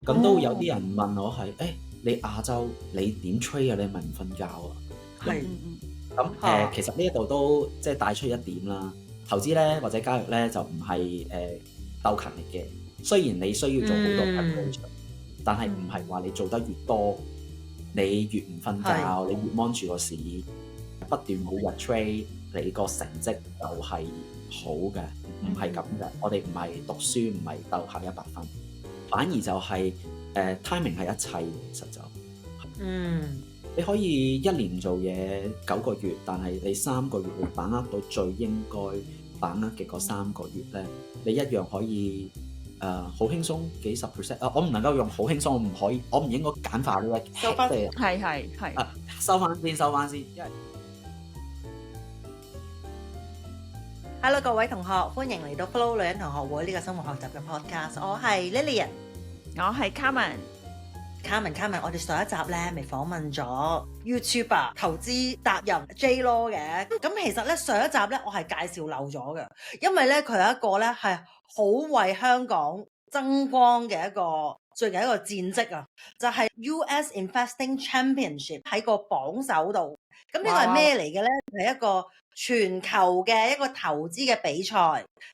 咁都有啲人問我係，你亞洲你點 trade 啊？你係咪唔瞓覺啊？係咁其實呢一度都即係帶出一點啦。投資咧或者交易咧就唔係鬥勤力嘅。雖然你需要做好多 preparation，但係唔係話你做得越多，你越唔瞓覺，你越 mon 住個市，不斷每日 trade，你個成績就係好嘅，唔係咁嘅。我哋唔係讀書，唔係鬥考100分，反而就係timing 係一切，其實就你可以一年做嘢9個月，但係你3個月會把握到最應該把握嘅嗰3個月咧，你一樣可以好輕鬆幾十 percent。我唔能夠用好輕鬆，我唔應該簡化呢一收翻係收翻先，因為 Hello 各位同學，歡迎嚟到 Flo 女人同學會呢個生活學習嘅 podcast。我係 Lillian，我係 Carmen。我哋上一集咧咪訪問咗 YouTuber 投資達人 J Lo 嘅。咁其實咧上一集咧我係介紹漏咗嘅，因為咧佢有一個咧係好為香港爭光嘅一個最近一個戰績啊，就係 US Investing Championship 喺個榜首度。咁呢個係咩嚟嘅咧？係一個全球嘅一個投資嘅比賽。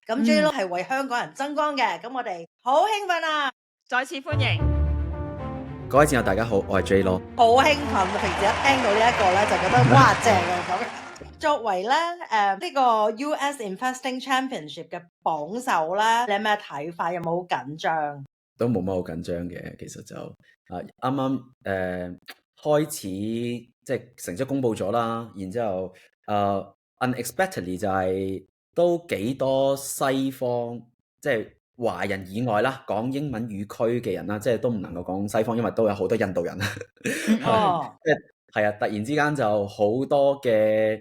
咁 J Lo 係為香港人爭光嘅。咁我哋好興奮啊！再次歡迎各位戰友大家好，我係 J Lo。好興奮，平時一聽到呢一個咧就覺得哇正啊咁。作為咧呢個 US Investing Championship 嘅榜首咧，你有咩睇法？有冇好緊張？都冇乜好緊張嘅，其實就啱啱開始即係成績公佈咗啦，然之後unexpectedly 就係都幾多西方即係華人以外啦，講英文語區嘅人啦，即係都唔能夠講西方，因為都有好多印度人。即係啊，突然之間就好多嘅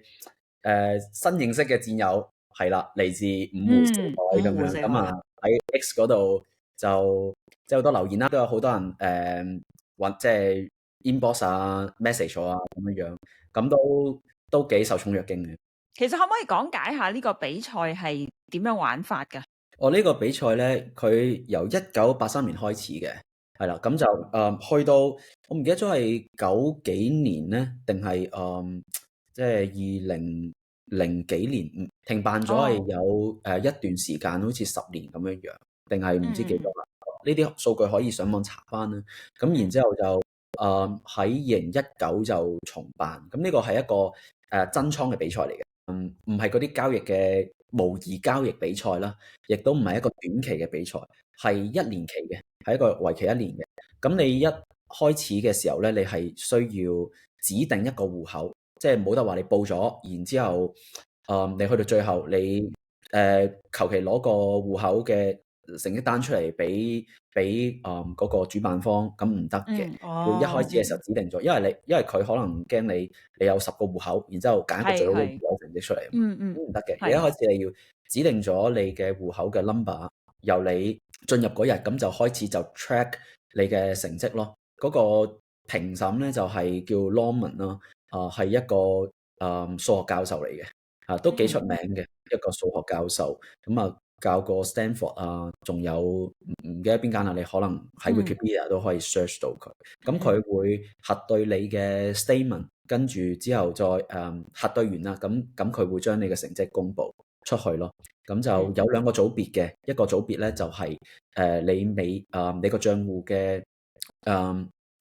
新認識嘅戰友係啦，嚟自五湖四海咁樣，咁啊喺 X 嗰度就即係好多留言啦，都有好多人即係 inbox 啊、message 啊咁樣，咁都幾受寵若驚嘅。其實可唔可以講解下呢個比賽係點樣玩法㗎？呢個比賽咧，佢由1983年開始嘅，係啦，咁就去到我唔記得咗係90幾年咧，定係即係2000幾年停辦咗，係有一段時間，好似10年咁樣樣，定係唔知幾多啦？呢啲數據可以上網查翻啦。咁然之後就喺2019就重辦，咁呢個係一個真倉嘅比賽嚟嘅。唔係嗰啲交易嘅模擬交易比賽啦，亦都唔係一個短期嘅比賽，係1年期嘅，係一個為期1年嘅。咁你一開始嘅時候咧，你係需要指定一個戶口，即係冇得話你報咗，然之後你去到最後你求其攞個戶口嘅成績單出嚟俾嗰個主辦方，咁唔得嘅。要一開始嘅時候指定咗，因為佢可能驚你有10個戶口，然之後揀一個最好嘅戶口成績出嚟，咁唔得嘅。你一開始你要指定咗你嘅戶口嘅 number， 由你進入嗰日咁就開始就 track 你嘅成績咯。嗰個評審咧就係叫 Norman 啦，係一個數學教授嚟嘅，都幾出名嘅一個數學教授。咁啊教過 Stanford 啊，仲有唔記得邊間啦，你可能喺 Wikipedia 都可以 search 到佢。咁佢會核對你嘅 statement，跟住之後再核對完啦，咁佢會將你嘅成績公佈出去咯。咁就有2個組別嘅，一個組別咧就係你個賬戶嘅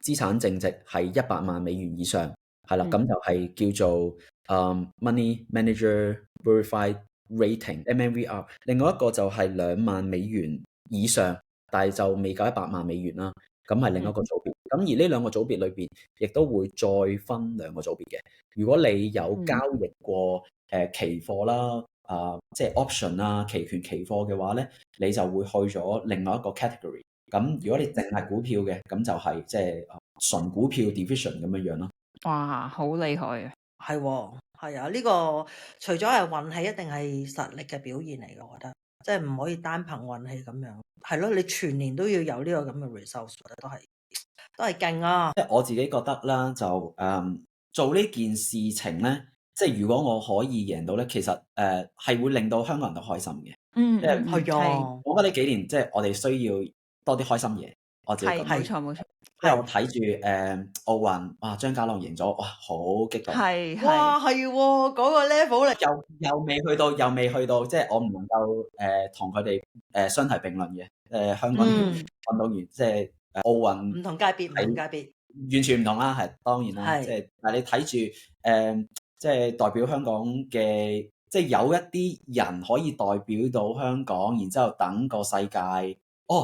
資產淨值係100萬美元以上，係啦，咁就係叫做Money Manager Verified Rating MMVR。另外一個就係2萬美元以上，但係就未夠100萬美元啦，咁係另一個組別。咁而呢2個組別裏邊，亦都會再分2個組別嘅。如果你有交易過期貨啦，即係 option 啦、期權期貨嘅話咧，你就會去咗另外一個 category。咁如果你淨係股票嘅，咁就係即係純股票 division 咁樣樣咯。哇，好厲害啊！係啊，呢個除咗係運氣，一定係實力嘅表現嚟嘅，我覺得，即係唔可以單憑運氣咁樣。係咯，你全年都要有呢個咁嘅 result，都係勁啊！即係我自己覺得啦，就做呢件事情咧，即係如果我可以贏到咧，其實係會令到香港人都開心嘅。即係係啊，我覺得呢幾年即係我哋需要多啲開心嘢。我自己覺係得，冇錯冇錯，即係我睇住奧運，哇張家朗贏咗，哇好激動，係哇係喎，嗰個 level 嚟，又未去到，即係我唔能夠同佢哋相提並論嘅。香港啲運動員即係奧運唔同界別，唔同界別，完全唔同啦，係當然啦，即係係但係你睇住即係代表香港嘅，即係有一啲人可以代表到香港，然之後等個世界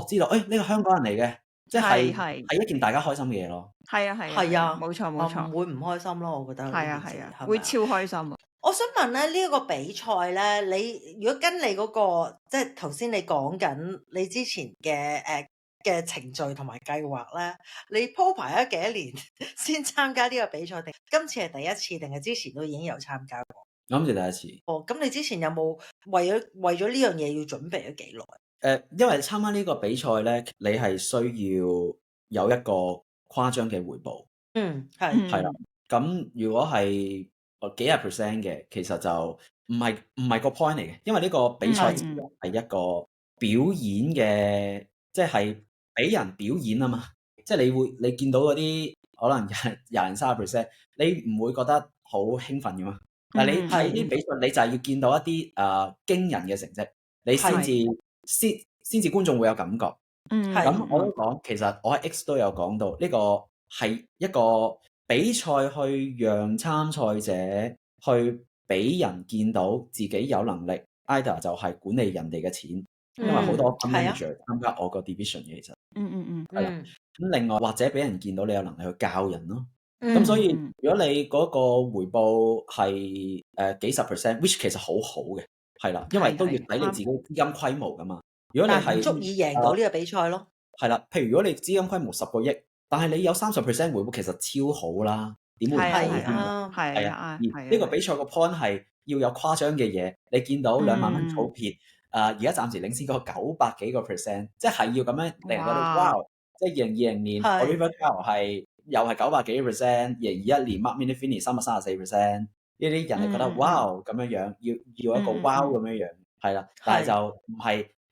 知道呢個香港人嚟嘅，即係係一件大家開心嘅嘢咯。係啊係啊，冇錯冇唔錯，會唔開心咯，我覺得係呢件事啊，係咪啊會超開心啊！我想問咧，呢一個比賽咧，你如果跟你嗰個即係頭先你講緊你之前嘅程序同埋計劃咧，你鋪排咗幾多年先參加呢個比賽？定今次係第一次，定係之前都已經有參加過？我諗住第一次。咁你之前有冇為咗呢樣嘢要準備咗幾耐？因為參加呢個比賽咧，你係需要有一個誇張嘅回報。係啦。咁如果係幾廿 percent 嘅，其實就唔係個 point 嚟嘅，因為呢個比賽只係一個表演嘅，即係俾人表演啊嘛。即係你見到嗰啲可能廿30%，你唔會覺得好興奮噶嘛？但係你睇啲比賽，你就係要見到一啲驚人嘅成績，你先至觀眾會有感覺。咁我都講，其實我喺 X 都有講到，呢個係一個比賽去讓參賽者去俾人見到自己有能力，either 就係管理人哋嘅錢，因為好多 manager 參加我個 division 嘅，其實係啦。咁另外或者俾人見到你有能力去教人咯。咁所以如果你嗰個回報係幾十 percent，which 其實好好嘅，係啦，因為都要睇你自己資金規模噶嘛。如果你係唔足以贏到呢個比賽咯。係啦，譬如如果你資金規模10個億，但係你有30% 回報，其實超好啦，點會唔好係添？啊，係啊，而呢個比賽個 point 係要有誇張嘅嘢，你見到2萬蚊儲片，而家暫時領先嗰900幾個 percent，即係要咁樣令人覺得哇！即係2020年 Oliver Chow 係又係900幾 percent，2021年 Mark Minifini 334%，呢啲人係覺得哇咁樣樣，要一個 wow 咁樣樣，係啦，但係就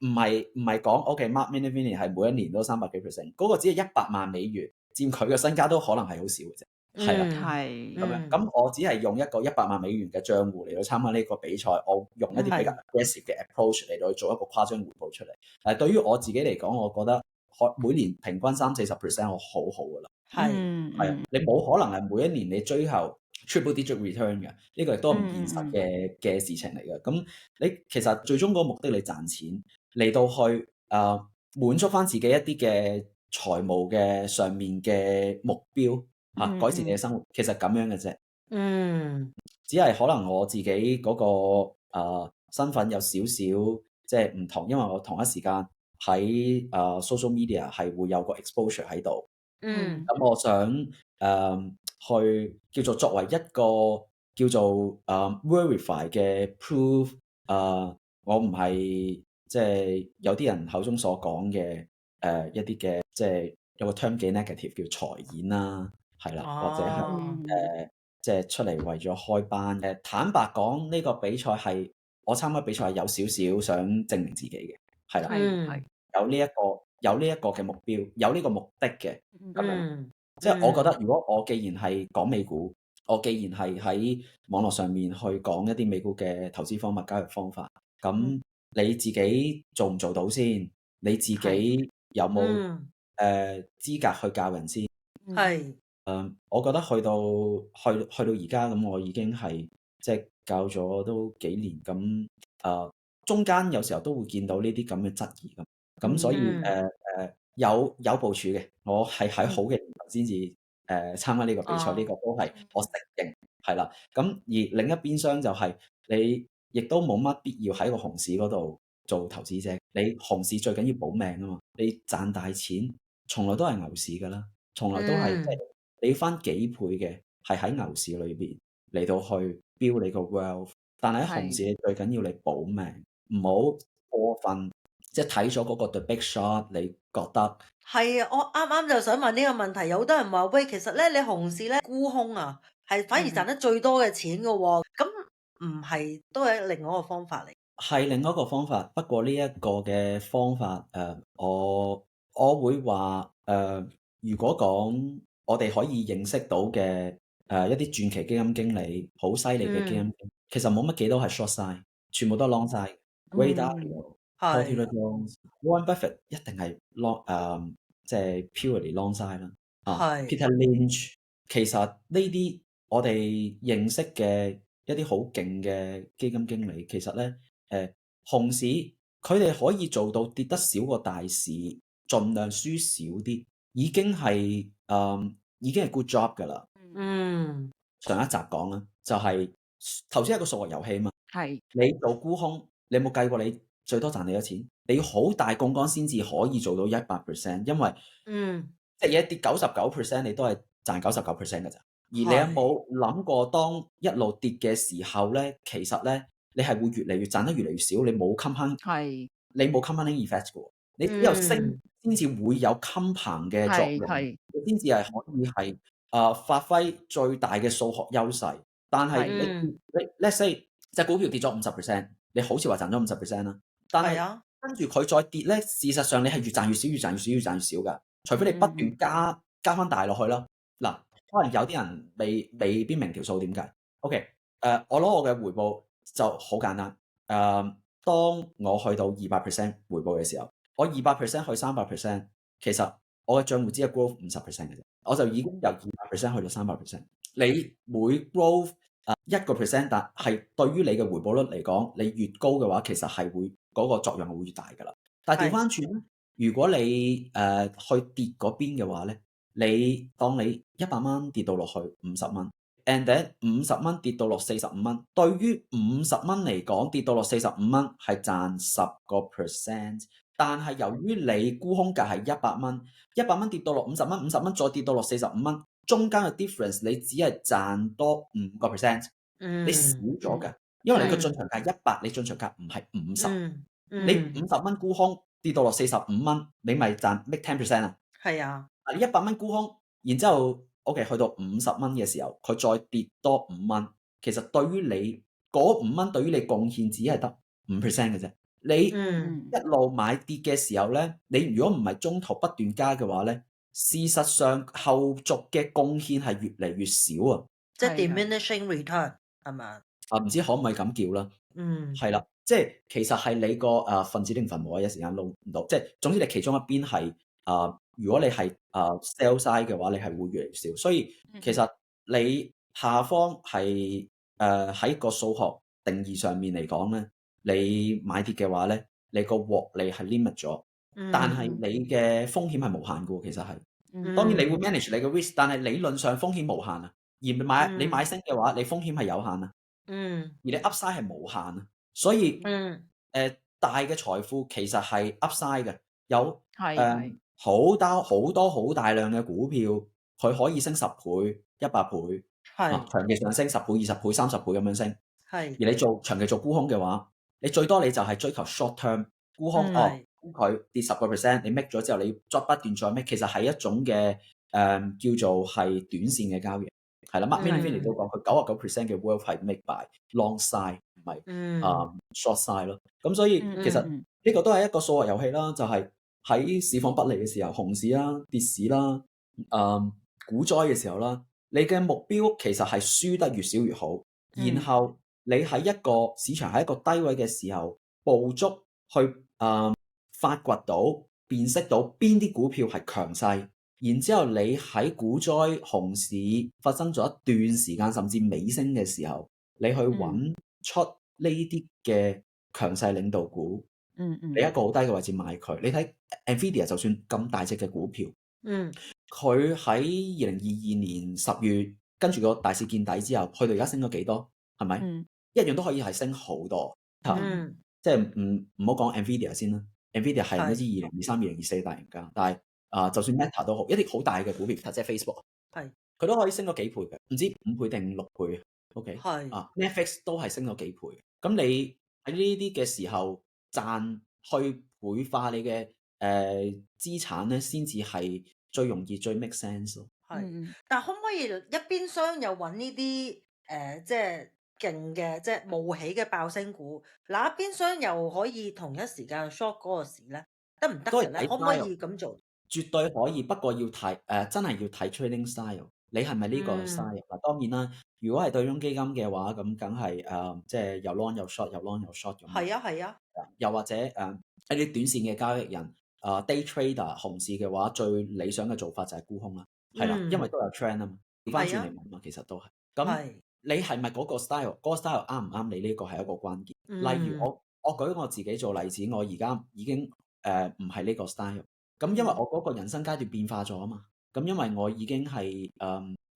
唔係講 OK，Mark Minifini 係每一年都300幾 percent，嗰個只係100萬美元，佔佢嘅身家都可能係好少嘅啫，係啦，咁樣。咁我只係用一個100萬美元嘅賬戶嚟到參加呢個比賽，我用一啲比較 aggressive 嘅 approach 嚟到去做一個誇張回報出嚟。但係對於我自己嚟講，我覺得每年平均30-40%我好好噶啦。係啊，你冇可能係每一年你追求 triple digit return 嘅，呢個亦都唔現實嘅事情嚟嘅。咁你其實最終嗰個目的你賺錢嚟到去滿足翻自己一啲嘅財務嘅上面嘅目標改善你嘅生活，其實咁樣嘅啫。只係可能我自己嗰個身份有少少即係唔同，因為我同一時間喺social media 係會有個 exposure 喺度。咁我想去叫做作為一個叫做verify 嘅 proof，我唔係即係有啲人口中所講嘅一啲嘅即係有個 term 幾 negative 叫財演啦，係啦，或者係即係出嚟為咗開班。坦白講，呢個比賽係我參加比賽係有少少想證明自己嘅，係啦，有呢一個嘅目標，有呢個目的嘅咁樣。即係我覺得，如果我既然係講美股，我既然係喺網絡上面去講一啲美股嘅投資方法、交易方法，咁你自己做唔做到先？你自己有冇資格去教人先？我覺得去到而家咁，我已經係即係教咗都幾年，咁中間有時候都會見到呢啲咁嘅質疑咁所以有部署嘅，我係喺好嘅年頭先至參加呢個比賽，呢個都係我承認係啦。咁而另一邊廂就係你亦都冇乜必要喺個熊市嗰度做投資者。你熊市最緊要保命啊嘛，你賺大錢從來都係牛市㗎啦，從來都係即係你要翻幾倍嘅，係喺牛市裏邊嚟到去標你個 wealth。但係喺熊市你最緊要你保命，唔好過分。即係睇咗嗰個 The Big Short，你覺得係啊？我啱啱就想問呢個問題，有好多人話喂，其實咧你熊市咧沽空啊，係反而賺得最多嘅錢㗎喎，咁唔係都係另外一個方法嚟？係另外一個方法，不過呢一個嘅方法我會話如果講我哋可以認識到嘅一啲傳奇基金經理，好犀利嘅基金經理，其實冇乜幾多係 short side，全部都係 long side。Ray 嗯 Dalio、係 Portillo Jones、Warren Buffett 一定係 long 即係 purely long side 啦。係 Peter Lynch，其實呢啲我哋認識嘅一啲好勁嘅基金經理，其實咧熊市佢哋可以做到跌得少過大市，盡量輸少啲，已經係 good job 㗎啦。嗯上一集講啦，就係頭先係個數學遊戲嘛。係你做沽空，你有冇計過你最多賺幾多錢？你要好大槓桿先至可以做到100%，因為嗯即係嘢跌99%，你都係賺99%㗎咋。而你有係冇諗過，當一路跌嘅時候咧，其實咧你係會越嚟越賺得越嚟越少，你冇 compounding effect 嘅喎。你只有升先至會有 compound 嘅作用，係你先至係可以係發揮最大嘅數學優勢。但係你 let's say 隻股票跌咗50%，你好似話賺咗50%啦，但係係啊跟住佢再跌咧，事實上你係越賺越少，越賺越少，越賺越少㗎。除非你不斷加翻大落去啦。嗱，可能有啲人未必明條數點計。OK，我攞我嘅回報就好簡單。當我去到200% 回報嘅時候，我200% 去300%，其實我嘅帳戶只係 growth 50% 嘅啫，我就已經由200% 去到300%。你每 growth 1%，但係對於你嘅回報率嚟講，你越高嘅話，其實係會嗰個作用係會越大㗎啦。但係調翻轉咧，如果你去跌嗰邊嘅話咧，當你100蚊跌到落去50蚊，and then 50蚊跌到落45蚊，對於50蚊嚟講跌到落45蚊係賺10%，但係由於你沽空價係100蚊跌到落50蚊，50蚊再跌到落45蚊，中間嘅 difference 你只係賺多5%，你少咗㗎，因為你個進場價100，你進場價唔係50，你50蚊沽空跌到落45蚊，你咪賺 make 10% 啊。係啊，你100蚊沽空，然之後 OK 去到50蚊嘅時候，佢再跌多5蚊，其實對於你嗰5蚊對於你貢獻只係得5% 嘅啫。你一路買跌嘅時候咧，你如果唔係中途不斷加嘅話咧，事實上後續嘅貢獻係越嚟越少啊。即係 diminishing return 係嘛？唔知可唔可以咁叫啦？係啦，即係其實係你個分子定分母一時間撈唔到，即係總之你其中一邊係如果你係sell side 嘅話，你係會越嚟越少。所以其實你下方係喺個數學定義上面嚟講咧，你買跌嘅話咧，你個獲利係 limit 咗，但係你嘅風險係無限嘅喎。其實係當然你會 manage 你嘅 risk，但係理論上風險無限啊。而你買升嘅話，你風險係有限啊。而你 upside 係無限啊。所以大嘅財富其實係 upside 嘅，有好多好大量嘅股票，佢可以升10倍、100倍，長期上升10倍、20倍、30倍咁樣升。而你長期做沽空嘅話，你最多你就係追求 short term 沽空，佢跌10%，你 make 咗之後，你不斷再 make，其實係一種嘅叫做係短線嘅交易，係啦。Mark Minervini 都講佢99% 嘅 wealth 係 make by long side，唔係short side 咯。咁所以其實呢個都係一個數學遊戲啦，就係喺市況不利嘅時候，熊市啦、跌市啦、股災嘅時候啦，你嘅目標其實係輸得越少越好，然後你喺一個市場喺一個低位嘅時候捕捉去發掘到辨識到邊啲股票係強勢，然之後你喺股災熊市發生咗一段時間甚至尾聲嘅時候，你去揾出呢啲嘅強勢領導股，你一個好低嘅位置買佢。你睇 Nvidia 就算咁大隻嘅股票，佢喺2022年10月跟住個大市見底之後，去到而家升咗幾多？係咪？一樣都可以係升好多。即係唔好講 Nvidia 先啦。Nvidia 係嗰支2023、2024大贏家，但係就算 Meta 都好，一啲好大嘅股票，即係 Facebook，佢都可以升咗幾倍嘅，唔知5倍定6倍。OK，Netflix 都係升咗幾倍。咁你喺呢啲嘅時候去倍化你嘅資產咧，先至係最容易最 make sense 咯。但可唔可以一邊廂又揾呢啲即係勁嘅即係冒起嘅爆升股，嗱一邊廂又可以同一時間 short 嗰個市咧，得唔得嘅咧？可唔可以咁做？絕對可以，不過要睇真係要睇 trading style，你係咪呢個 style？嗱，當然啦，如果係對沖基金嘅話，咁梗係即係又 long 又 short，又 long 又 short 咁。係啊係啊，又或者一啲短線嘅交易人day trader 熊市嘅話，最理想嘅做法就係沽空啦，係啦，因為都有 trend 啊嘛，調翻轉嚟問嘛，其實都係。咁你係咪嗰個 style？嗰個 style 啱唔啱你呢個係一個關鍵。例如我舉我自己做例子，我而家已經唔係呢個 style。咁因為我嗰個人生階段變化咗啊嘛。咁因為我已經係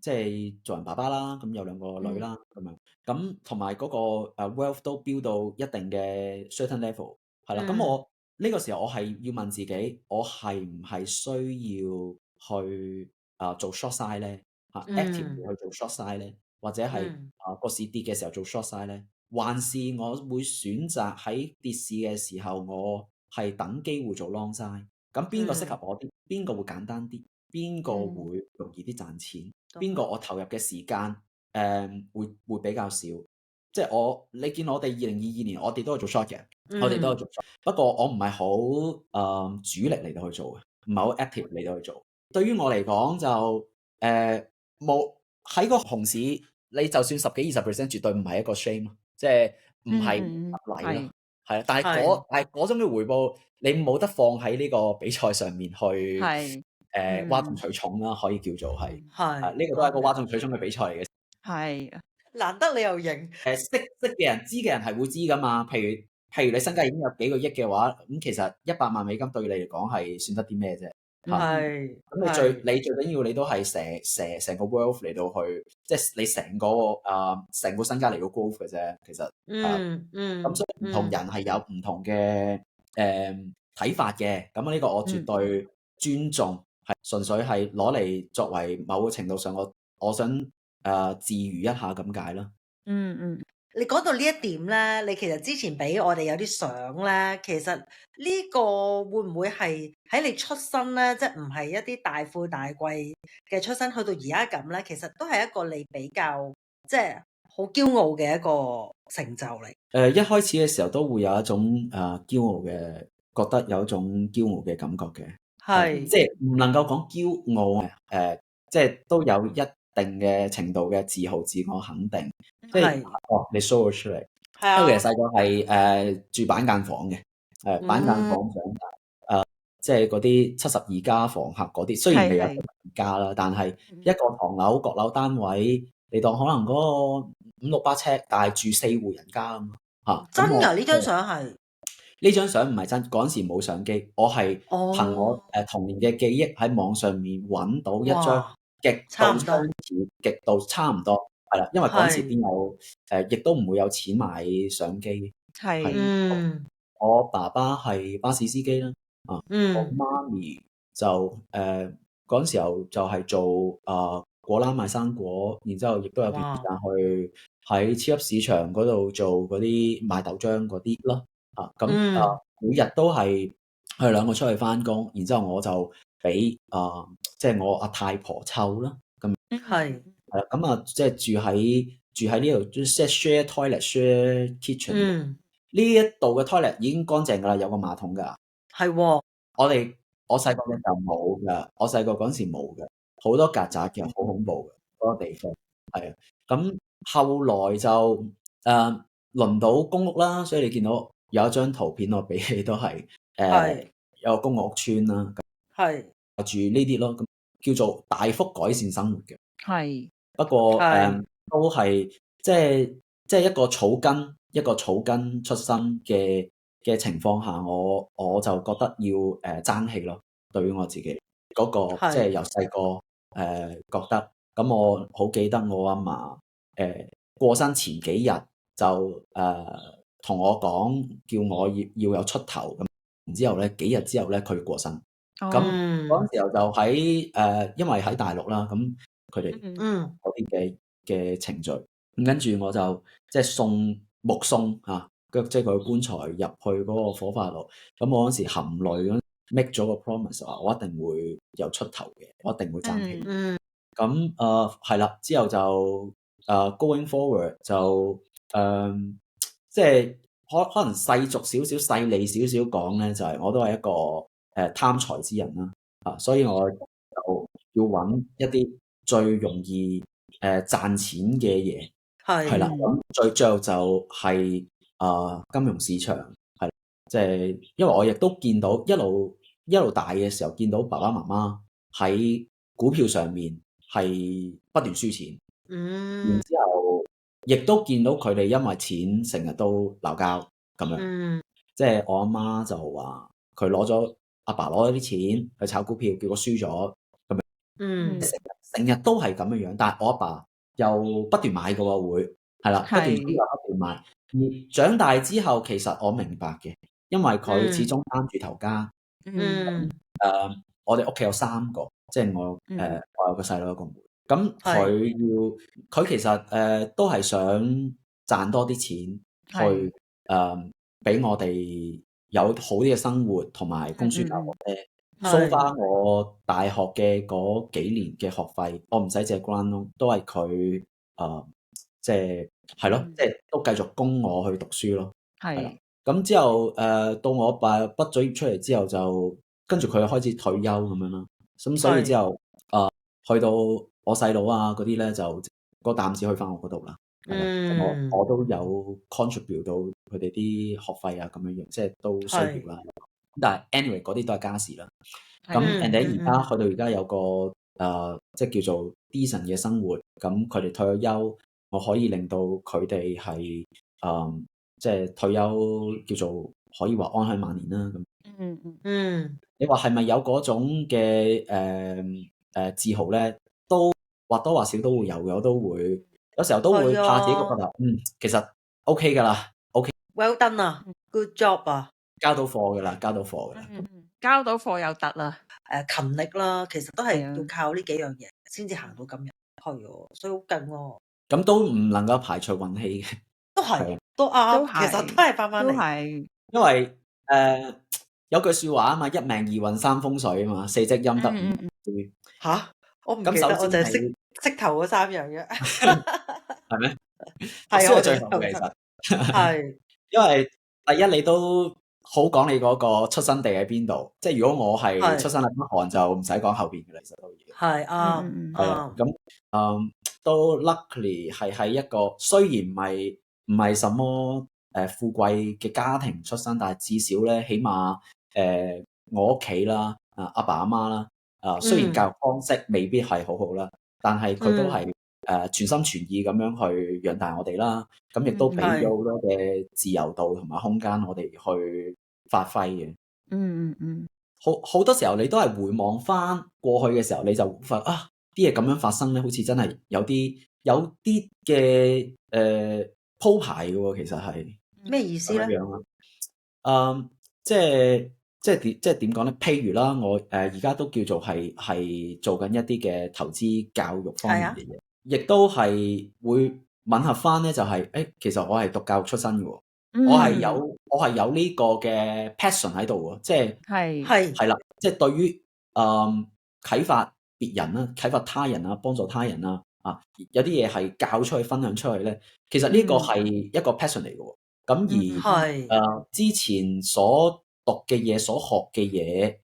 即係做人爸爸啦，咁有2個女啦咁樣。咁同埋嗰個wealth 都飆到一定嘅 certain level， 係啦。咁我呢個時候我係要問自己，我係唔係需要去做 short side 咧？active 去做 short side 咧，或者係個市跌嘅時候做 short side 咧，還是我會選擇喺跌市嘅時候我係等機會做 long side？咁邊個適合我啲？邊個會簡單啲？邊個會容易啲賺錢？邊個我投入嘅時間會比較少？即係你見我哋2022年，我哋都係做 short 嘅，我哋都係做 short。不過我唔係好主力嚟到去做嘅，唔係好 active 嚟到去做。對於我嚟講就冇喺個熊市，你就算10幾20%，絕對唔係一個 shame，即係唔係失禮咯。係啊，但係嗰種嘅回報，你冇得放喺呢個比賽上面去嘩眾取寵啦，可以叫做係。呢個都係一個嘩眾取寵嘅比賽嚟嘅。係難得你又認識嘅人、知嘅人係會知噶嘛。譬如你身家已經有幾個億嘅話，咁其實100萬美金對你嚟講係算得啲咩啫？係咁你最緊要你都係成個 wealth 嚟到去，即係你成個身家嚟到 growth 嘅啫。其實咁所以唔同人係有唔同嘅睇法嘅。咁呢個我絕對尊重，係純粹係攞嚟作為某個程度上我想自娛一下咁解啦。你講到呢一點咧，你其實之前俾我哋有啲相咧，其實呢個會唔會係喺你出身咧，即係唔係一啲大富大貴嘅出身，去到而家咁咧，其實都係一個你比較即係好驕傲嘅一個成就嚟。一開始嘅時候都會有一種驕傲嘅，覺得有一種驕傲嘅感覺嘅，係即係唔能夠講驕傲即係都有一定嘅程度嘅自豪、自我肯定，即係你 show 咗出嚟。因為其實細個係住板間房嘅，板間房長大，即係嗰啲72家房客嗰啲，雖然未有72家啦，但係一個唐樓閣樓單位，你當可能嗰個500-600尺，但係住4戶人家咁嚇。真㗎？呢張相係？呢張相唔係真，嗰陣時冇相機，我係憑我童年嘅記憶喺網上面揾到一張極度相似、極度差唔多，係啦，因為嗰陣時邊有亦都唔會有錢買相機。我爸爸係巴士司機啦，我媽咪就嗰陣時候就係做果欄賣生果，然之後亦都有段時間去喺超級市場嗰度做嗰啲賣豆漿嗰啲咯。咁每日都係佢哋2個出去翻工，然之後我就俾即係我阿太婆湊啦。咁係啦，咁即係住喺呢度，即係 share toilet、share kitchen。呢一度嘅 toilet 已經乾淨㗎啦，有個馬桶㗎。係喎，我細個嘅時候冇㗎，我細個嗰陣時冇㗎，好多曱甴嘅，好恐怖嘅嗰個地方。係啊，咁後來就輪到公屋啦，所以你見到有一張圖片我俾你都係有個公屋村啦，係住呢啲咯，咁叫做大幅改善生活嘅。係不過都係即係一個草根出身嘅情況下，我就覺得要爭氣咯。對於我自己嗰個即係由細個覺得，咁我好記得我阿嫲過身前幾日就同我講，叫我要有出頭咁。然之後咧幾日之後咧佢過身，咁嗰陣時候就喺因為喺大陸啦，咁佢哋嗰啲嘅程序，咁跟住我就即係目送即係佢棺材入去嗰個火化爐，咁我嗰時含淚咁 make 咗個 promise 話，我一定會有出頭嘅，我一定會爭氣。咁係啦，之後就going forward 就即係可能世俗少少、細膩少少講咧，就係我都係一個貪財之人啦。所以我就要揾一啲最容易賺錢嘅嘢，係啦。咁最後就係金融市場，係即係因為我亦都見到一路大嘅時候，見到爸爸媽媽喺股票上面係不斷輸錢，然之後亦都見到佢哋因為錢成日都鬧交咁樣，即係我阿媽就話佢阿爸攞咗啲錢去炒股票，結果輸咗咁樣，成日都係咁樣樣。但係我阿爸又不斷買嘅喎，會係啦，不斷輸又不斷買。而長大之後，其實我明白嘅，因為佢始終擔住頭家。我哋屋企有3個，即係我有個細佬一個妹。咁佢其實都係想賺多啲錢去俾我哋有好啲嘅生活同埋供書教學咧。So far我大學嘅嗰幾年嘅學費，我唔使借 grant 咯，都係佢即係咯，即係都繼續供我去讀書咯。係啦，咁之後到我阿爸畢咗業出嚟之後，就跟住佢開始退休咁樣啦。咁所以之後去到我細佬啊嗰啲咧，就個擔子去翻我嗰度啦。我都有 contribute 到佢哋啲學費啊咁樣樣，即係都需要啦。但係 anyway 嗰啲都係家事啦。咁人哋而家去到而家有個即係叫做 decent 嘅生活，咁佢哋退咗休，我可以令到佢哋係即係退休叫做可以話安享晚年啦。咁你話係咪有嗰種嘅自豪咧？都或多或少都會有嘅，我都會有時候都會怕自己覺得其實 OK 㗎啦 ，OK。Well done 啊 ，good job 啊，交到貨㗎啦，交到貨又得啦。勤力啦，其實都係要靠呢幾樣嘢先至行到今日，係喎，所以好勁喎。咁都唔能夠排除運氣嘅，都係，都啱，其實都係翻返嚟。因為有句説話啊嘛，一命二運三風水啊嘛，4積陰德5會。嚇！我唔記得，我就係識頭嗰3樣嘅。係咩？係我最後其實係，因為第一你都好講你嗰個出生地喺邊度，即係如果我係出生喺北韓就唔使講後邊嘅啦，其實都已經係啱。係啊，咁都 luckily 係喺一個雖然唔係什麼富貴嘅家庭出生，但係至少咧起碼我屋企啦阿爸阿媽啦雖然教育方式未必係好好啦，但係佢都係全心全意咁樣去養大我哋啦，咁亦都俾咗好多嘅自由度同埋空間我哋去發揮嘅。好多時候你都係回望翻過去嘅時候，你就發啲嘢咁樣發生咧，好似真係有啲嘅鋪排嘅喎，其實係咩意思咧？即係點講咧？譬如啦，我而家都叫做係做緊一啲嘅投資教育方面嘅嘢，亦都係會吻合翻咧，就係其實我係讀教育出身嘅喎，我係有呢個嘅 passion 喺度喎，即係啦，即係對於啟發別人啦、啟發他人啊、幫助他人啊，有啲嘢係教出去、分享出去咧，其實呢個係一個 passion 嚟嘅喎。咁而之前所讀嘅嘢、所學嘅嘢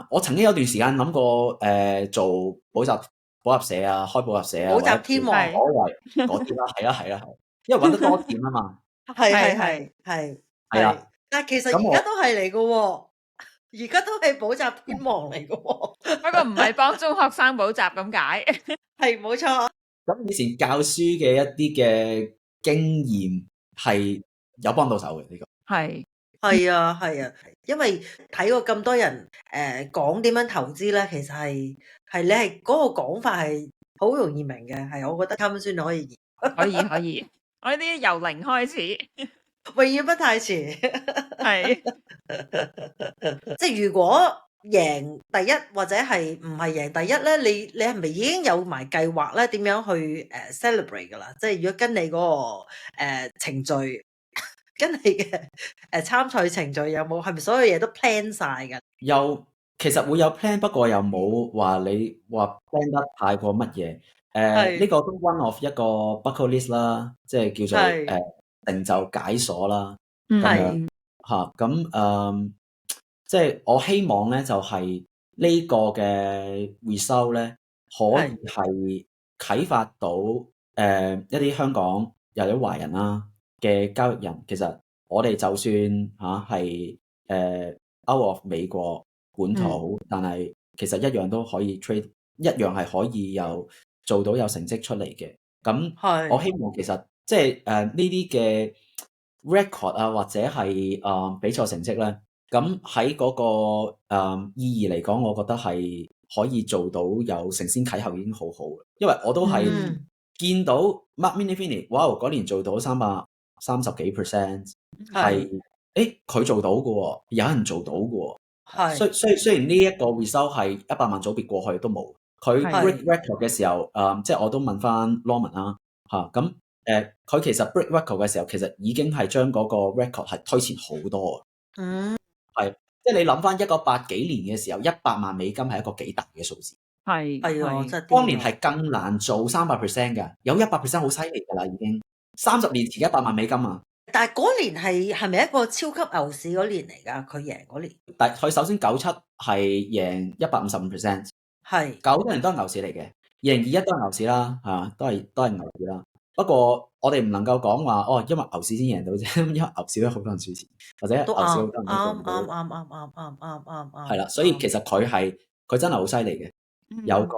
我曾經有段時間諗過做補習社啊、開補習社啊、補習天王所謂嗰啲啦，係啦，因為揾得多錢啊嘛。係啦，但係其實而家都係嚟嘅喎，而家都係補習天王嚟嘅喎，不過唔係幫中學生補習咁解。係冇錯。咁以前教書嘅一啲嘅經驗係有幫到手嘅呢個。係啊，因為睇過咁多人講點樣投資咧，其實係你係嗰個講法係好容易明嘅，係我覺得Carmen Suen可以，我呢啲由零開始，永遠不太遲。係，即係如果贏第一或者係唔係贏第一咧，你係咪已經有埋計劃咧？點樣去celebrate 噶啦？即係如果跟你嗰個程序。跟你嘅參賽程序有冇係咪所有嘢都 plan 晒㗎？其實會有 plan， 不過又冇話你話 plan 得太過乜嘢。呢個都 one of 一個 bucket list 啦，即係叫做成就解鎖啦。咁樣嚇，咁即係我希望咧就係呢個嘅 result 咧，可以係啟發到一啲香港又有啲華人啦嘅交易人。其實我哋就算係out of 美國本土，但係其實一樣都可以 trade，一樣係可以做到有成績出嚟嘅。咁我希望其實即係呢啲嘅 record 啊，或者係比賽成績咧。咁喺嗰個意義嚟講，我覺得係可以做到有承先啟後已經好好嘅，因為我都係見到 Mark Minervini，哇！嗰年做到330幾%，係佢做到嘅喎，有人做到嘅喎。雖然呢一個 result 係100萬組別過去都冇，佢 break record 嘅時候，即係我都問翻 Norman 啦咁佢其實 break record 嘅時候，其實已經係將嗰個 record 係推前好多。係，即係你諗翻1980幾年嘅時候，100萬美金係一個幾大嘅數字。係啊，真係當年係更難做300% 嘅，有100% 好犀利㗎啦，已經30年前100萬美金啊！但係嗰年係咪一個超級牛市嗰年嚟㗎？佢贏嗰年，但佢首先97係贏155%，係97年都係牛市嚟嘅，2021都係牛市啦，都係牛市啦。不過我哋唔能夠講話因為牛市先贏到啫，因為牛市都好多人輸錢，或者牛市好多人都做唔到。啱。係啦，所以其實佢真係好犀利嘅，有個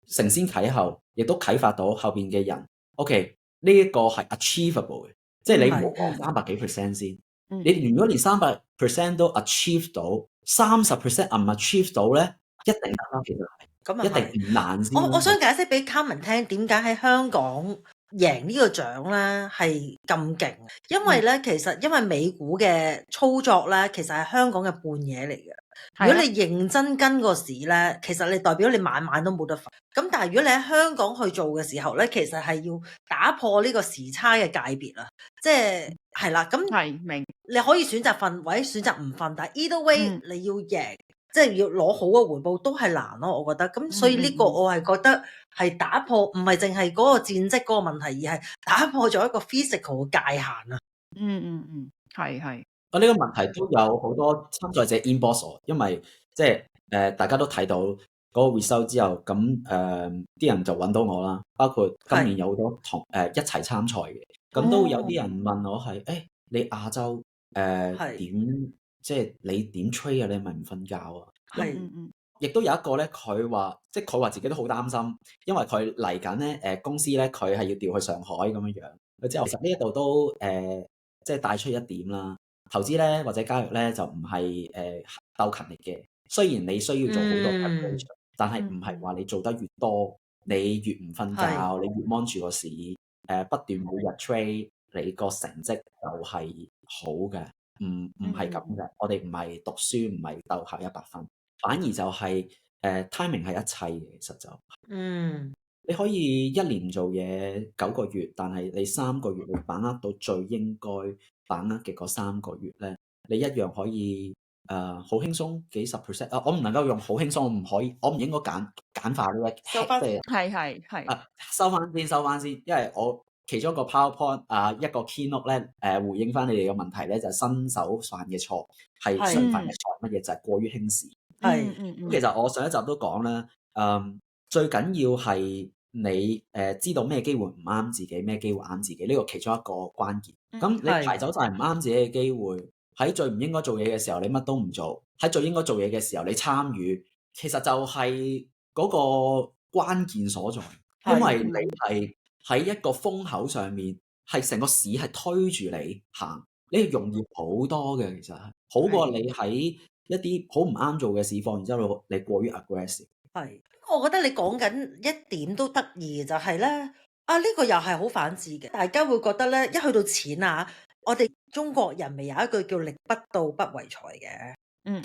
承先啟後，亦都啟發到後邊嘅人。OK， 呢一個係 achievable 嘅，即係你唔好講300幾%先。你如果連300% 都 achieve 到，30% 唔 achieve 到咧，一定得啦，其實係。咁一定唔難先。我想解釋俾 Carmen 聽，點解喺香港贏呢個獎咧係咁勁？因為咧，其實因為美股嘅操作咧，其實係香港嘅半嘢嚟嘅。如果你認真跟個市咧，其實你代表你晚晚都冇得瞓。咁但係如果你喺香港去做嘅時候咧，其實係要打破呢個時差嘅界別啊，即係啦。咁明，你可以選擇瞓或者選擇唔瞓，但係 either way 你要贏。即係要攞好嘅回報都係難咯，我覺得。咁所以呢個我係覺得係打破，唔係淨係嗰個戰績嗰個問題，而係打破咗一個 physical 嘅界限啊。係。我呢個問題都有好多參賽者 inbox 我，因為即係大家都睇到嗰個 result 之後，咁啲人就揾到我啦。包括今年有好多一齊參賽嘅，咁都有啲人問我係你亞洲點？即係你點 trade 啊？你係咪唔瞓覺啊？亦都有一個咧，佢話自己都好擔心，因為佢嚟緊咧公司咧，佢係要調去上海咁樣樣。佢之後其實呢一度都即係帶出一點啦。投資咧或者交易咧就唔係鬥勤力嘅。雖然你需要做好多 preparation，但係唔係話你做得越多，你越唔瞓覺，你越 mon 住個市不斷每日 trade，你個成績就係好嘅。唔係咁嘅，我哋唔係讀書，唔係鬥考100分，反而就係timing 係一切嘅，其實就你可以1年做嘢9個月，但係你3個月你把握到最應該把握嘅嗰3個月咧，你一樣可以好輕鬆幾十%。我唔能夠用好輕鬆，我唔應該簡化呢一收翻係收翻先，因為我其中一個 PowerPoint 一個 keynote 咧回應翻你哋嘅問題咧，就係新手犯嘅錯係常犯嘅錯乜嘢？就係過於輕視。咁其實我上一集都講啦，最緊要係你知道咩機會唔啱自己，咩機會啱自己，呢個其中一個關鍵。咁你排走晒唔啱自己嘅機會，喺最唔應該做嘢嘅時候你乜都唔做，喺最應該做嘢嘅時候你參與，其實就係嗰個關鍵所在，因為你係喺一個風口上面，係成個市係推住你行，你係容易好多嘅，其實係好過你喺一啲好唔啱做嘅市況，然之後你過於 aggressive。我覺得你講緊一點都得意，就係咧呢個又係好反智嘅，大家會覺得咧一去到錢啊，我哋中國人咪有一句叫力不到不為財嘅。你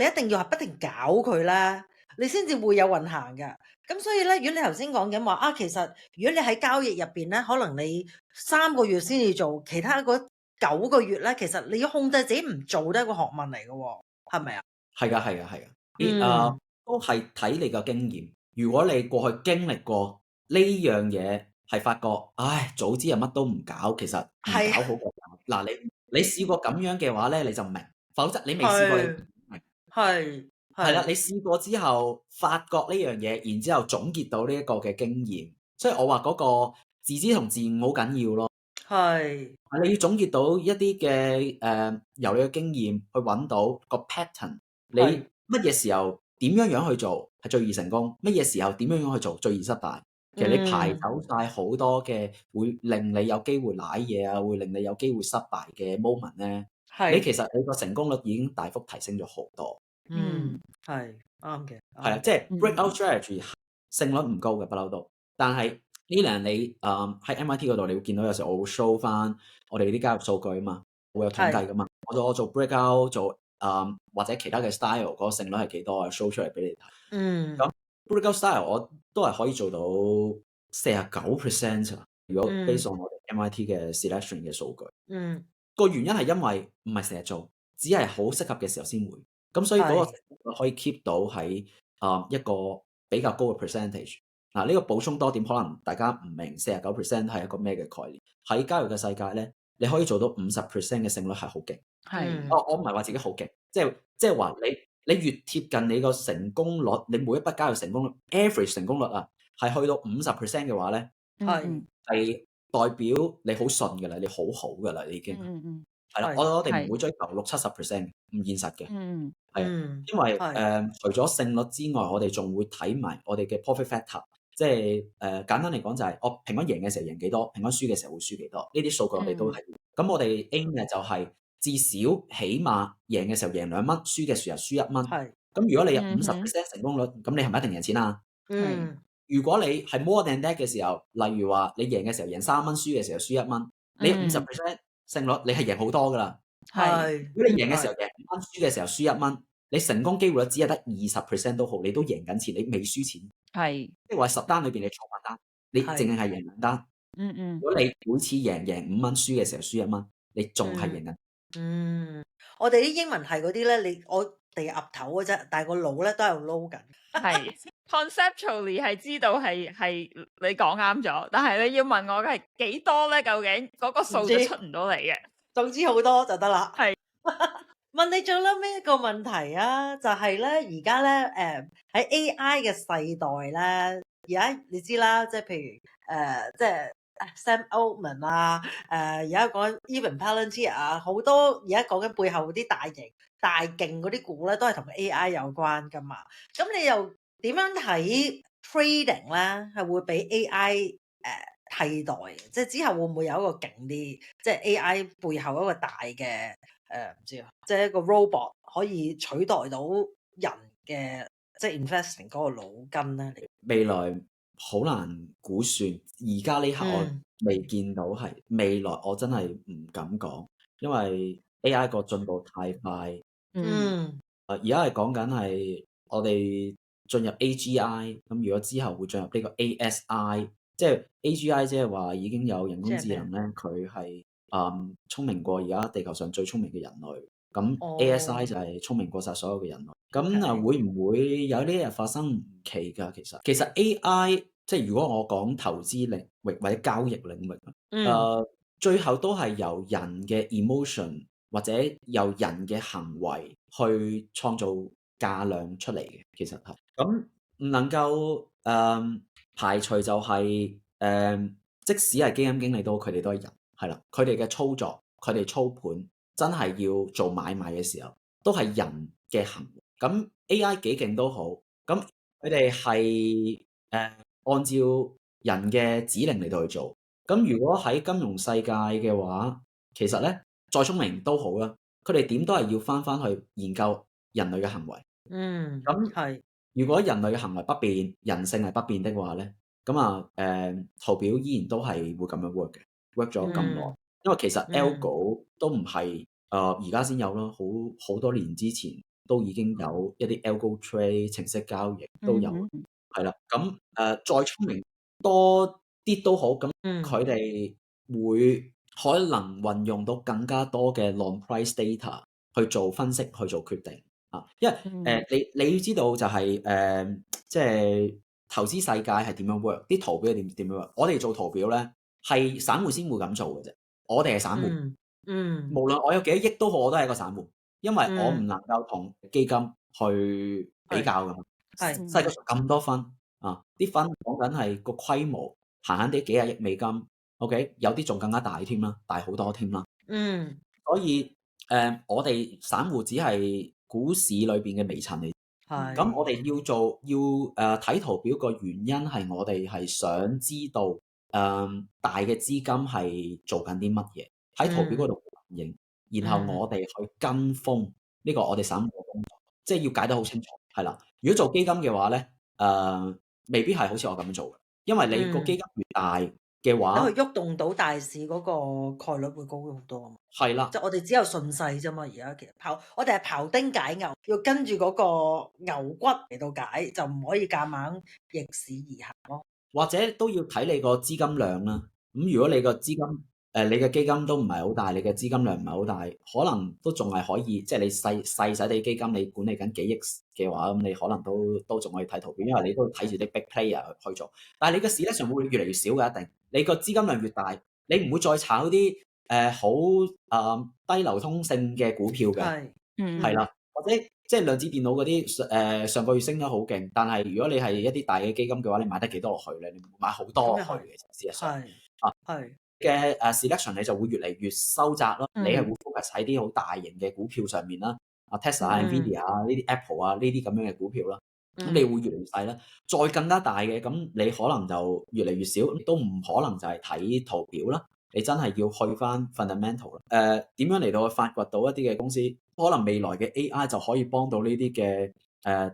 一定要係不停搞佢啦，你先至會有運行㗎。咁所以咧，如果你頭先講緊話其實如果你喺交易入邊咧，可能你3個月先至做，其他嗰9個月咧，其實你要控制自己唔做都係一個學問嚟嘅，係咪啊？係㗎，都係睇你個經驗。如果你過去經歷過呢樣嘢，係發覺早知乜都唔搞，其實唔搞好過搞。嗱，你試過咁樣嘅話咧，你就明；否則你未試過你唔明。係啦，你試過之後發覺呢樣嘢，然之後總結到呢一個嘅經驗，所以我話嗰個自知同自悟好緊要咯。係你要總結到一啲嘅由你嘅經驗去揾到個 pattern，你係乜嘢時候點樣去做係最易成功，乜嘢時候點樣去做最易失敗。其實你排走晒好多嘅會令你有機會賴嘢啊，會令你有機會失敗嘅 moment 咧，你其實你個成功率已經大幅提升咗好多。係啱嘅，係啊，即係 breakout strategy 勝率唔高嘅不嬲都，但係呢兩你喺 MIT 嗰度，你會見到有時我會 show 翻我哋啲交易數據啊嘛，會有統計噶嘛。我做 breakout 做或者其他嘅 style 嗰個勝率係幾多啊 ，show 出嚟俾你睇。咁 breakout style 我都係可以做到49%啊。如果 based on 我哋 MIT 嘅 selection 嘅數據，個原因係因為唔係成日做，只係好適合嘅時候先會。咁所以嗰個可以 keep 到喺一個比較高嘅 percentage。嗱，呢個補充多點，可能大家唔明49%係一個咩嘅概念。喺交易嘅世界咧，你可以做到50% 嘅勝率係好勁。我唔係話自己好勁，即係話你越貼近你個成功率，你每一筆交易成功率 average 成功率啊，係去到50% 嘅話咧，係代表你好順㗎啦，你好好㗎啦，你已經係啦。我哋唔會追求60-70%，唔現實嘅。因為除咗勝率之外，我哋仲會睇埋我哋嘅 profit factor，即係簡單嚟講就係我平均贏嘅時候贏幾多，平均輸嘅時候會輸幾多，呢啲數據我哋都係。咁我哋 aim 嘅就係至少起碼贏嘅時候贏2蚊，輸嘅時候輸1蚊。咁如果你有50% 成功率，咁你係咪一定贏錢啊？如果你係 more than that 嘅時候，例如話你贏嘅時候贏3蚊，輸嘅時候輸1蚊，你50% 勝率你係贏好多㗎啦。如果你贏嘅時候贏5蚊，輸嘅時候輸1蚊，你成功機會率只係得20% 都好，你都贏緊錢，你未輸錢。即係話10單裏邊你錯8單，你淨係贏2單。如果你每次贏5蚊，輸嘅時候輸1蚊，你仲係贏緊。我哋啲英文係嗰啲咧，我哋岌頭嘅啫，但係個腦咧都喺度撈緊。conceptually 係知道係你講啱咗，但係你要問我係幾多咧？究竟嗰個數就出唔到嚟嘅。總之好多就得啦。問你最後尾一個問題啊，就係咧而家咧喺 AI 嘅世代咧，而家你知啦，即係譬如即係 Sam Altman 啊，而家講 Even Palantir 啊，好多而家講緊背後啲大型大勁嗰啲股咧，都係同 AI 有關噶嘛。咁你又點樣睇 trading 咧？係會俾 AI 替代？即係之後會唔會有一個勁啲，即係 AI 背後一個大嘅唔知啊，即係一個 robot 可以取代到人嘅即係 investing 嗰個腦筋咧？未來好難估算，而家呢刻我未見到係未來，我真係唔敢講，因為 AI 個進步太快。而家係講緊係我哋進入 AGI，咁如果之後會進入呢個 ASI，即係 AGI 即係話已經有人工智能咧，佢係聰明過而家地球上最聰明嘅人類。咁 ASI 就係聰明過晒所有嘅人類。咁會唔會有呢一日發生？唔奇㗎，其實 AI 即係如果我講投資領域或者交易領域，最後都係由人嘅 emotion 或者由人嘅行為去創造價量出嚟嘅。其實係咁，唔能夠排除就係即使係基金經理都，佢哋都係人，係啦，佢哋嘅操作，佢哋操盤真係要做買賣嘅時候，都係人嘅行為。咁 AI 幾勁都好，咁佢哋係按照人嘅指令嚟到去做。咁如果喺金融世界嘅話，其實咧再聰明都好啦，佢哋點都係要翻去研究人類嘅行為。咁係。如果人類嘅行為不變，人性係不變的話咧，咁圖表依然都係會咁樣 work 咗咁耐。因為其實 algo 都唔係而家先有咯，好多年之前都已經有一啲 algo trade 程式交易都有，係啦。咁再聰明多啲都好，咁佢哋會可能運用到更加多嘅 long price data 去做分析，去做決定。因為你要知道就係即係投資世界係點樣 work， 啲圖表係點樣 work。我哋做圖表咧係散戶先會咁做嘅啫，我哋係散戶。無論我有幾多億都好，我都係一個散戶，因為我唔能夠同基金去比較㗎嘛。係世界上咁多分啊，啲分講緊係個規模閒閒地幾廿億美金，OK，有啲仲更加大添啦，大好多添啦。嗯所以我哋散戶只係股市裏邊嘅微塵嚟。咁係我哋要睇圖表個原因係我哋係想知道大嘅資金係做緊啲乜嘢，喺圖表嗰度反映，然後我哋去跟風，呢個我哋散戶嘅工作，即係要解得好清楚，係啦。如果做基金嘅話咧，未必係好似我咁樣做嘅，因為你個基金越大嘅你話，去喐動到大市嗰個概率會高好多啊嘛。係啦。即係我哋只有順勢啫嘛，而家其實我哋係庖丁解牛，要跟住嗰個牛骨嚟到解，就唔可以夾硬逆市而行咯。或者都要睇你個資金量啦。咁如果你個資金你嘅基金都唔係好大，你嘅資金量唔係好大，可能都仲係可以，即係你細地基金，你管理緊幾億嘅話，咁你可能都仲可以睇圖表，因為你都睇住啲 big player 去做。但係你嘅市咧上會越嚟越少嘅，一定。你個資金量越大，你唔會再炒啲好低流通性嘅股票嘅，係啦，或者即係量子電腦嗰啲上個月升得好勁，但係如果你係一啲大嘅基金嘅話，你買得幾多落去咧？你買好多落去嘅，事實上係嘅selection 你就會越嚟越收窄咯。你係會 focus 喺啲好大型嘅股票上面啦，Tesla、Nvidia 啊呢啲 Apple 啊呢啲咁樣嘅股票啦，咁你會越嚟越細啦。再更加大嘅，咁你可能就越嚟越少，都唔可能就係睇圖表啦。你真係要去翻 fundamental 啦。點樣嚟到去發掘到一啲嘅公司？可能未來嘅 AI 就可以幫到呢啲嘅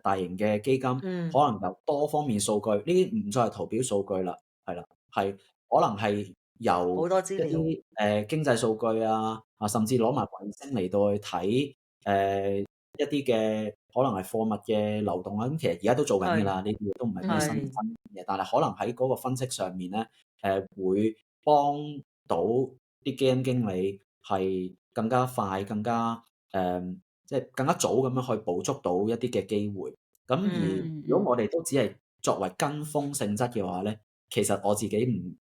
大型嘅基金，可能有多方面數據，呢啲唔再係圖表數據啦，係啦，係可能係由好多資料一啲經濟數據啊，甚至攞埋衛星嚟到去睇一啲嘅可能係貨物嘅流動啦。咁其實而家都做緊㗎啦，呢啲嘢都唔係咩新嘢，但係可能喺嗰個分析上面咧，會幫到啲基金經理係更加快、更加即係更加早咁樣去捕捉到一啲嘅機會。咁而如果我哋都只係作為跟風性質嘅話咧，其實我自己唔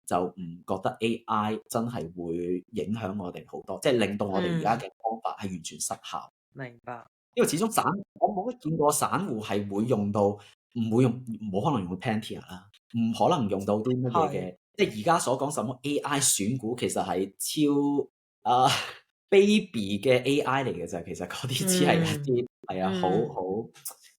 覺得 AI 真係會影響我哋好多，即係令到我哋而家嘅方法係完全失效。明白。因為始終我冇乜見過散戶係會用到，唔會用，冇可能用到 Palantir 啦，唔可能用到啲乜嘢嘅，即係而家所講什麼 AI 選股，其實係超baby 嘅 AI 嚟嘅啫。其實嗰啲只係一啲係啊，好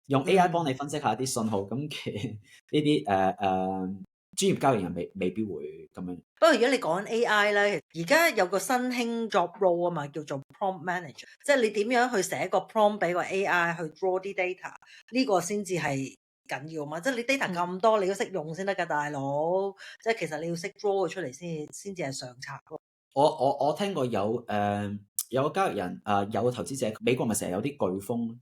用 AI 幫你分析下啲信號，咁嘅呢啲專業交易人未必會咁樣。不過如果你講緊 AI 咧，而家有個新興 job role 啊嘛，叫做 prompt manager，即係你點樣去寫個 prompt 俾個 AI 去 draw 啲 data，呢個先至係緊要嘛。即係你 data 咁多，你要識用先得㗎，大佬。即係其實你要識 draw 佢出嚟先至係上策咯。我聽過有個交易人有個投資者，美國咪成日有啲颶風，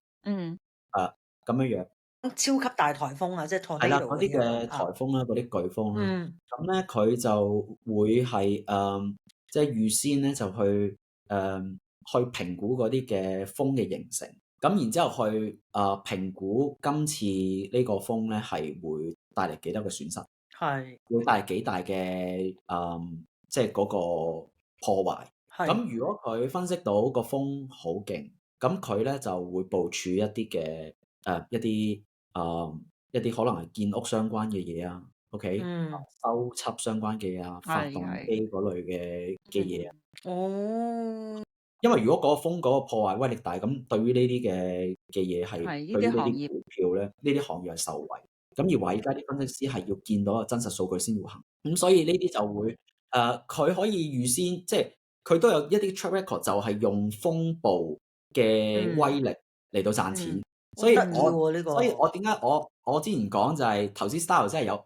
咁樣樣。超級大颱風啊，即係 tornado 係啦，嗰啲嘅颱風啦，嗰啲颶風啦，咁咧佢就會係即係預先咧就去評估嗰啲嘅風嘅形成，咁然之後去評估今次呢個風咧係會帶嚟幾多嘅損失，會帶嚟幾大嘅即係嗰個破壞。咁如果佢分析到個風好勁，咁佢咧就會部署一啲嘅一啲可能係建屋相關嘅嘢啊，OK，修葺相關嘅嘢啊，發動機嗰類嘅嘢啊。因為如果嗰個風嗰個破壞威力大，咁對於呢啲嘅嘢係對於呢啲股票咧，呢啲行業係受惠。咁而話而家啲分析師係要見到個真實數據先會行。咁所以呢啲就會佢可以預先，即係佢都有一啲 track record，就係用風暴嘅威力嚟到賺錢。所以我點解我之前講就係投資 style 真係有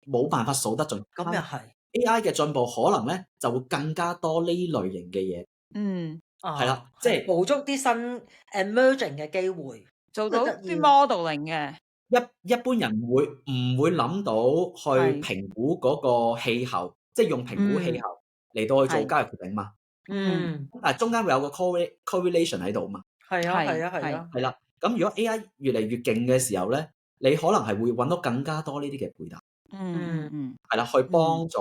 冇辦法數得盡。咁又係 AI 嘅進步可能咧就會更加多呢類型嘅嘢。係啦，即係捕捉啲新 emerging 嘅機會，做到啲 modeling 嘅。一般人唔會諗到去評估嗰個氣候，即係用評估氣候嚟到去做交易決定嘛。但係中間會有個 correlation 喺度嘛。係啊。係啦。咁如果 AI 越嚟越勁嘅時候咧，你可能係會揾到更加多呢啲嘅配搭，係啦，去幫助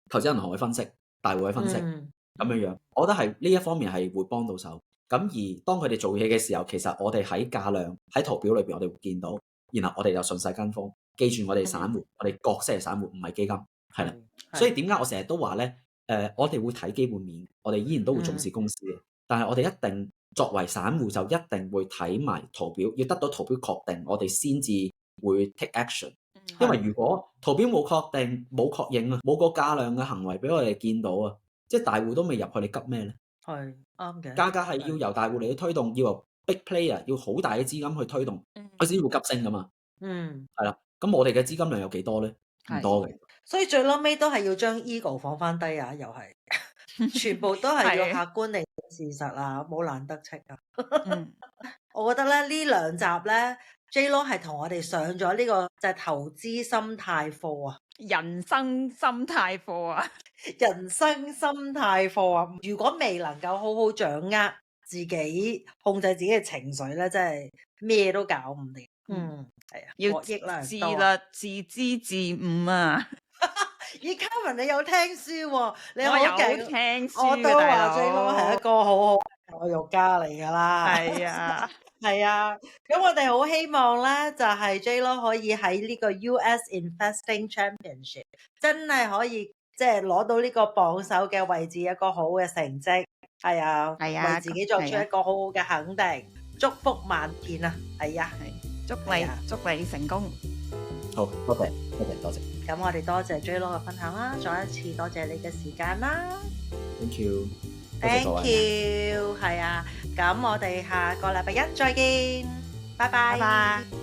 投資銀行去分析、大戶去分析咁樣樣。我覺得係呢一方面係會幫到手。咁而當佢哋做嘢嘅時候，其實我哋喺價量喺圖表裏邊，我哋會見到，然後我哋就順勢跟風。記住我哋散戶，我哋角色係散戶，唔係基金，係啦。所以點解我成日都話咧？我哋會睇基本面，我哋依然都會重視公司嘅，但係我哋一定作為散戶就一定會睇埋圖表，要得到圖表確定，我哋先至會 take action。因為如果圖表冇確定、冇確認啊，冇個價量嘅行為俾我哋見到啊，即係大戶都未入去，你急咩咧？係啱嘅。價格係要由大戶嚟去推動，要由 big player 要好大嘅資金去推動，佢先會急升噶嘛。係啦。咁我哋嘅資金量有幾多咧？唔多嘅。所以最撈尾都係要將 ego 放翻低啊！又係全部都係要客觀定事實啊，冇難得戚啊。我覺得咧呢兩集咧 J-Lo 係同我哋上咗呢個就係投資心態課啊，人生心態課啊，人生心態課啊。如果未能夠好好掌握自己控制自己嘅情緒咧，真係咩都搞唔掂。係啊，要獲益良自多律、自知、自悟啊！咦，Carmen 你有聽書喎？你好我有勁，聽書我都話嘅大佬 J-Lo 係一個好好教育家嚟㗎啦。係啊，係啊，咁我哋好希望咧，就係 J-Lo 可以喺呢個 US Investing Championship 真係可以即係攞到呢個榜首嘅位置，一個好嘅成績。係啊，為自己作出一個好好嘅肯定，祝福萬遍啊！係啊，祝你成功。好，多謝。咁我哋多謝 J-Lo 嘅分享啦，再一次多謝你嘅時間啦。Thank you。Thank you，係啊，咁我哋下個禮拜一再見，拜拜。